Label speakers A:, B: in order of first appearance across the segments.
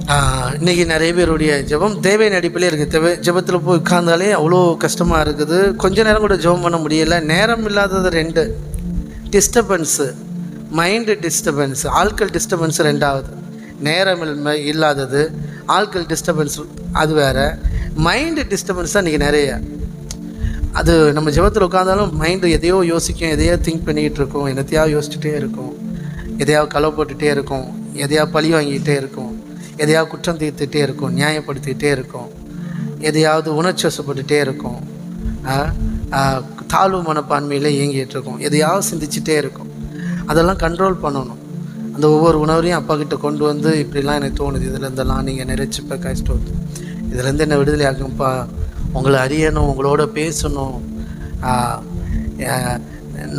A: இன்றைக்கி நிறைய பேருடைய ஜெபம் தேவையின் அடிப்படையில் இருக்குது. ஜெபத்தில் போய் உட்கார்ந்தாலே அவ்வளோ கஷ்டமாக இருக்குது. கொஞ்ச நேரம் கூட ஜெபம் பண்ண முடியலை. நேரம் இல்லாதது 2 டிஸ்டர்பன்ஸு, மைண்டு டிஸ்டர்பன்ஸ், ஆட்கள் டிஸ்டர்பன்ஸ் 2வது. நேரம் இல்லாதது, ஆட்கள் டிஸ்டர்பன்ஸ் அது வேறு. மைண்டு டிஸ்டர்பன்ஸ் தான் இன்றைக்கி நிறைய. அது நம்ம ஜெபத்தில் உட்காந்தாலும் மைண்டு எதையோ யோசிக்கும், எதையோ திங்க் பண்ணிக்கிட்டு இருக்கும், என்னத்தையாவது யோசிச்சுட்டே இருக்கும், எதையாவது களவு போட்டுகிட்டே இருக்கும், எதையாவது பழி வாங்கிக்கிட்டே இருக்கும், எதையாவது குற்றம் தீர்த்துட்டே இருக்கும், நியாயப்படுத்திகிட்டே இருக்கும், எதையாவது உணர்ச்சி வசப்பட்டுகிட்டே இருக்கும், தாழ்வு மனப்பான்மையில் இயங்கிட்டு இருக்கும், எதையாவது சிந்திச்சுட்டே இருக்கும். அதெல்லாம் கண்ட்ரோல் பண்ணணும். அந்த ஒவ்வொரு உணர்வையும் அப்பா கிட்ட கொண்டு வந்து இப்படிலாம் எனக்கு தோணுது, இதுலேருந்தெல்லாம் நீங்கள் நிறைச்சிப்ப கஷ்டம், இதுலேருந்து என்ன விடுதலை ஆகும்ப்பா, உங்களை அறியணும், உங்களோட பேசணும்,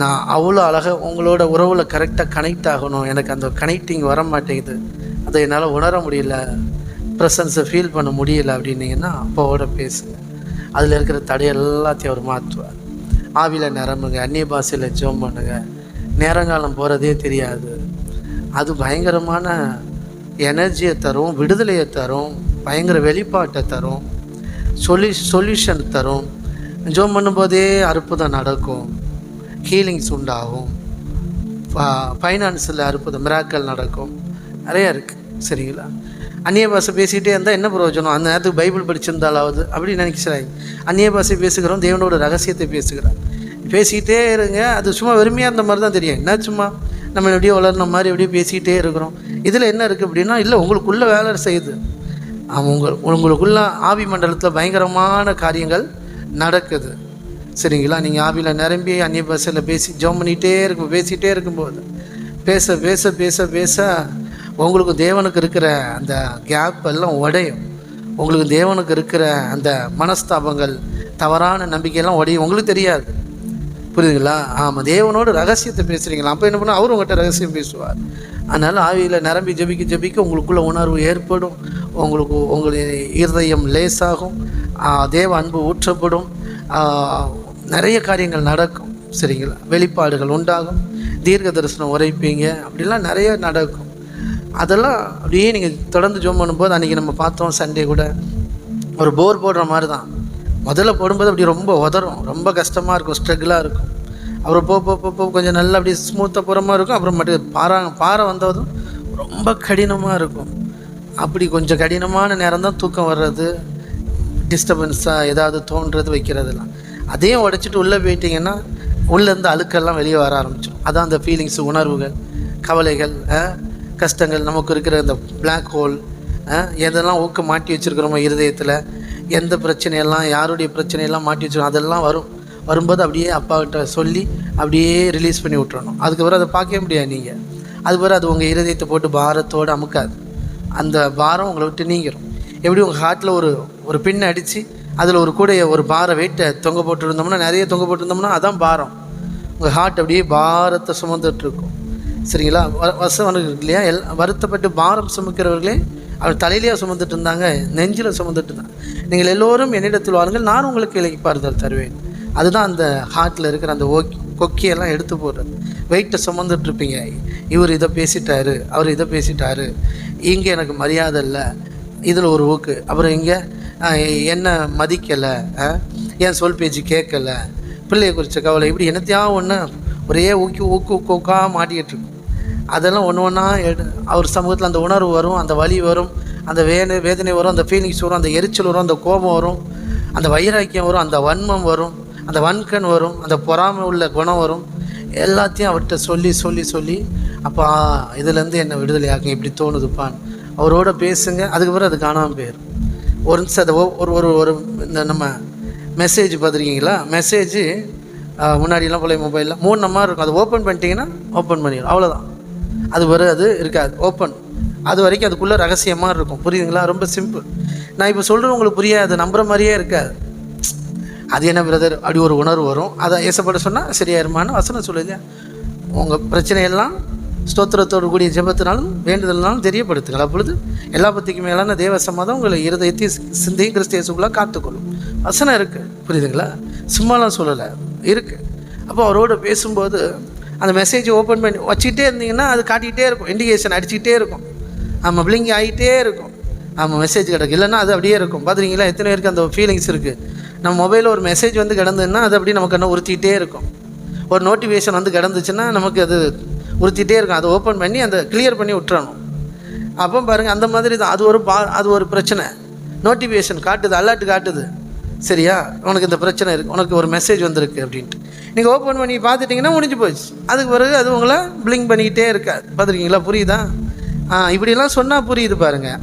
A: நான் அவ்வளோ அழகாக உங்களோட உறவில் கரெக்டாக கனெக்ட் ஆகணும், எனக்கு அந்த கனெக்டிங் வர மாட்டேங்குது, அதை என்னால் உணர முடியல, ப்ரெசன்ஸை ஃபீல் பண்ண முடியல அப்படின்னீங்கன்னா அப்பாவோட பேசுங்க. அதில் இருக்கிற தடை எல்லாத்தையும் அவர் மாற்றுவார். ஆவியில் நிரம்புங்க, அந்நிய பாஷையில் ஜெபம் பண்ணுங்க. நேரங்காலம் போகிறதே தெரியாது. அது பயங்கரமான எனர்ஜியை தரும், விடுதலையை தரும், பயங்கர வெளிப்பாட்டை தரும், சொல்யூஷன் தரும். ஜெபம் பண்ணும்போதே அற்புதம் நடக்கும், ஹீலிங்ஸ் உண்டாகும், ஃபைனான்ஸில் அற்புதம் மிராக்கல் நடக்கும், நிறையா இருக்குது. சரிங்களா? அந்நிய பாஷை பேசிகிட்டே இருந்தால் என்ன பிரயோஜனம்? அந்த நேரத்துக்கு பைபிள் படிச்சிருந்தாலாவது அப்படி நினைக்கிறாங்க. அந்நிய பாஷை பேசுகிறோம், தேவனோட ரகசியத்தை பேசுகிறார். பேசிக்கிட்டே இருங்க. அது சும்மா வெறுமையாக இருந்த மாதிரி தான் தெரியும். என்ன சும்மா நம்ம எப்படியோ வளர்ன மாதிரி எப்படியோ பேசிக்கிட்டே இருக்கிறோம். இதில் என்ன இருக்குது அப்படின்னா, இல்லை உங்களுக்குள்ளே வேலை செய்யுது. உங்களுக்குள்ள ஆவி மண்டலத்தில் பயங்கரமான காரியங்கள் நடக்குது. சரிங்களா? நீங்கள் ஆவியில் நிரம்பி அந்நிய பாஷையில் ஜெபம் பண்ணிகிட்டே பேசிகிட்டே இருக்கும்போது பேச பேச பேச பேச உங்களுக்கு தேவனுக்கு இருக்கிற அந்த கேப் எல்லாம் உடையும். உங்களுக்கு தேவனுக்கு இருக்கிற அந்த மனஸ்தாபங்கள், தவறான நம்பிக்கையெல்லாம் உடையும். உங்களுக்கு தெரியாது. புரியுதுங்களா? ஆமாம், தேவனோட ரகசியத்தை பேசுகிறீங்களா? அப்போ என்ன பண்ணால் அவரும் உங்கள்கிட்ட ரகசியம் பேசுவார். அதனால் ஆவியில் நிரம்பி ஜபிக்க உங்களுக்குள்ள உணர்வு ஏற்படும். உங்களுடைய இருதயம் லேசாகும், தேவ அன்பு ஊற்றப்படும், நிறைய காரியங்கள் நடக்கும். சரிங்களா? வெளிப்பாடுகள் உண்டாகும், தீர்க்க தரிசனம் உரைப்பீங்க, அப்படிலாம் நிறைய நடக்கும். அதெல்லாம் அப்படியே நீங்கள் தொடர்ந்து ஜெபம் பண்ணும்போது, அன்றைக்கி நம்ம பார்த்தோம் சண்டே கூட, ஒரு போர் போடுற மாதிரி தான். முதல்ல போடும்போது அப்படி ரொம்ப உதறும், ரொம்ப கஷ்டமாக இருக்கும், ஸ்ட்ரகிளாக இருக்கும். அப்புறம் போ கொஞ்சம் நல்லா அப்படி ஸ்மூத்தாக போகிற மாதிரி இருக்கும். அப்புறம் மட்டும் பாறை வந்ததும் ரொம்ப கடினமாக இருக்கும். அப்படி கொஞ்சம் கடினமான நேரம் தான் தூக்கம் வர்றது, டிஸ்டர்பன்ஸாக ஏதாவது தோன்றது, வைக்கிறதுலாம். அதையும் உடைச்சிட்டு உள்ளே போயிட்டிங்கன்னா உள்ளேருந்து அழுக்கெல்லாம் வெளியே வர ஆரம்பிச்சிடும். அதான் அந்த ஃபீலிங்ஸு, உணர்வுகள், கவலைகள், கஷ்டங்கள், நமக்கு இருக்கிற இந்த பிளாக் ஹோல், எதெல்லாம் ஊக்கம் மாட்டி வச்சுருக்கிறோமோ இருதயத்தில், எந்த பிரச்சனையெல்லாம், யாருடைய பிரச்சனையெல்லாம் மாட்டி வச்சுருக்கோம், அதெல்லாம் வரும்போது அப்படியே அப்பாக்கிட்ட சொல்லி அப்படியே ரிலீஸ் பண்ணி விட்டுறணும். அதுக்கப்புறம் அதை பார்க்கவே முடியாது நீங்கள். அதுக்கப்புறம் அது உங்கள் இருதயத்தை போட்டு பாரத்தோடு அமுக்காது. அந்த பாரம் உங்களை விட்டு நீங்கிடும். எப்படி உங்கள் ஹார்ட்டில் ஒரு பின்னை அடித்து அதில் ஒரு கூடைய ஒரு பாரை வெயிட்டை தொங்க போட்டுருந்தோம்னா, நிறைய தொங்க போட்டிருந்தோம்னா அதான் பாரம். உங்கள் ஹார்ட் அப்படியே பாரத்தை சுமந்துட்டுருக்கும். சரிங்களா? வசனம் இருக்கு இல்லையா? வருத்தப்பட்டு பாரம் சுமக்கிறவர்களே அவர் தலையிலேயே சுமந்துட்டு இருந்தாங்க, நெஞ்சில் சுமந்துட்டு இருந்தாங்க. நீங்கள் எல்லோரும் என்னிடத்தில் வாருங்கள், நான் உங்களுக்கு இளைப்பாறுதல் தருவேன். அதுதான் அந்த ஹார்ட்டில் இருக்கிற அந்த கொக்கியெல்லாம் எடுத்து போடுறது. வெயிட்டை சுமந்துட்டுருப்பீங்க. இவர் இதை பேசிட்டாரு, அவர் இதை பேசிட்டாரு, இங்கே எனக்கு மரியாதை இல்லை, இதில் ஒரு ஊக்கு, அப்புறம் இங்கே என்ன மதிக்கலை, என் சொல் பேச்சு கேட்கலை, பிள்ளையை குறித்த கவலை, இப்படி என்னத்தையாக ஒன்று ஒரே ஊக்காக மாட்டிக்கிட்டு இருக்கும். அதெல்லாம் ஒன்று ஒன்றா அவர் சமூகத்தில் அந்த உணர்வு வரும், அந்த வலி வரும், அந்த வேதனை வரும், அந்த ஃபீலிங்ஸ் வரும், அந்த எரிச்சல் வரும், அந்த கோபம் வரும், அந்த வைராக்கியம் வரும், அந்த வன்மம் வரும், அந்த வன்கண் வரும், அந்த பொறாமை உள்ள குணம் வரும். எல்லாத்தையும் அவர்கிட்ட சொல்லி அப்போ இதுலேருந்து என்னை விடுதலை ஆகும், இப்படி தோணுதுப்பான்னு அவரோட பேசுங்க. அதுக்கப்புறம் அது காணாமல் போயிடும். ஒரு நிமிஷம் அதை ஒரு இந்த நம்ம மெசேஜ் பார்த்துருக்கீங்களா? மெசேஜ் முன்னாடிலாம் போல மொபைலில் 3 நம்பர் இருக்கும். அதை ஓப்பன் பண்ணிட்டீங்கன்னா ஓப்பன் பண்ணிடும், அவ்வளோதான். அது இருக்காது ஓப்பன். அது வரைக்கும் அதுக்குள்ளே ரகசியமாக இருக்கும். புரியுதுங்களா? ரொம்ப சிம்பிள். நான் இப்போ சொல்கிறேன், உங்களுக்கு புரியாது, அது நம்புற மாதிரியே இருக்காது. அது என்ன பிரதர், அப்படி ஒரு உணர்வு வரும். அதை ஏசப்பட சொன்னால் சரியாயிருமான்னு வசனம் சொல்லுது. உங்கள் பிரச்சனையெல்லாம் ஸ்தோத்திரத்தோடு கூடிய ஜெபத்தினாலும் வேண்டுதல்னாலும் தெரியப்படுத்துங்கள். அப்பொழுது எல்லா பற்றிக்கும் மேலான தேவ சமாதானம் உங்களை இருதயத்தை சிந்தையும் கிறிஸ்து இயேசுக்குள்ளாக காத்துக்கொள்ளும். வசனம் இருக்குது. புரியுதுங்களா? சும்மாலாம் சொல்லலை, இருக்குது. அப்போ அவரோட பேசும்போது அந்த மெசேஜை ஓப்பன் பண்ணி வச்சுக்கிட்டே இருந்தீங்கன்னா அது காட்டிக்கிட்டே இருக்கும், இண்டிகேஷன் அடிச்சுக்கிட்டே இருக்கும், பிளிங்க் ஆகிட்டே இருக்கும். ஆமாம், மெசேஜ் கிடக்கு. இல்லைன்னா அது அப்படியே இருக்கும். பார்த்துருக்கீங்களா, எத்தனை பேருக்கு அந்த ஃபீலிங்ஸ் இருக்குது? நம்ம மொபைலில் ஒரு மெசேஜ் வந்து கிடந்ததுன்னா அது அப்படியே நமக்கு என்ன உறுத்திட்டே இருக்கும். ஒரு நோட்டிஃபிகேஷன் வந்து கிடந்துச்சுன்னா நமக்கு அது உறுத்திட்டே இருக்கும். அதை ஓப்பன் பண்ணி அந்த கிளியர் பண்ணி விட்டுறணும். அப்போ பாருங்கள், அந்த மாதிரி தான். அது ஒரு பிரச்சனை. நோட்டிஃபிகேஷன் காட்டுது, அலர்ட் காட்டுது, சரியா, உனக்கு இந்த பிரச்சனை இருக்குது, உனக்கு ஒரு மெசேஜ் வந்திருக்கு அப்படின்ட்டு. நீங்கள் ஓப்பன் பண்ணி பார்த்துட்டிங்கன்னா முடிஞ்சு போச்சு. அதுக்கு பிறகு அது உங்களை பிளிங்க் பண்ணிக்கிட்டே இருக்காது. பார்த்துருக்கீங்களா? புரியுதா? இப்படிலாம் சொன்னால் புரியுது பாருங்கள்.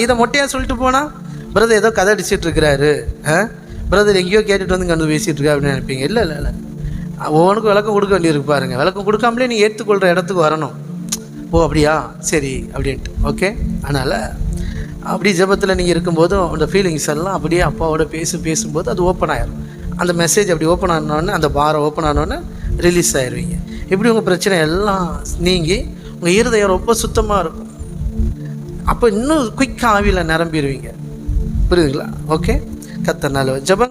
A: இதை மொட்டையாக சொல்லிட்டு போனால் பிரதர் ஏதோ கதை அடிச்சிட்டு இருக்கிறாரு, பிரதர் எங்கேயோ கேட்டுட்டு வந்து கண்டு பேசிகிட்டு இருக்கா அப்படின்னு நினைப்பீங்க. இல்லை இல்லை இல்லை, ஒவ்வொன்றுக்கும் விளக்கம் கொடுக்க வேண்டியிருக்கு பாருங்கள். விளக்கம் கொடுக்காமலே நீ ஏற்றுக்கொள்கிற இடத்துக்கு வரணும். ஓ அப்படியா, சரி அப்படின்ட்டு. ஓகே. அதனால் அப்படி ஜெபத்தில் நீங்கள் இருக்கும்போது அந்த ஃபீலிங்ஸ் எல்லாம் அப்படியே அப்பாவோட பேசும்போது அது ஓப்பன் ஆகிடும். அந்த மெசேஜ் அப்படி ஓப்பன் ஆனோடனே, அந்த பாரை ஓப்பன் ஆனோடனே ரிலீஸ் ஆயிடுவீங்க. இப்படி உங்கள் பிரச்சனை எல்லாம் நீங்கி உங்கள் இருதயம் ரொம்ப சுத்தமாக இருக்கும். அப்போ இன்னும் குயிக்காக ஆவியில் நிரம்பிடுவீங்க. புரியுதுங்களா? ஓகே. கர்த்தர் நல்லவர். ஜெபம்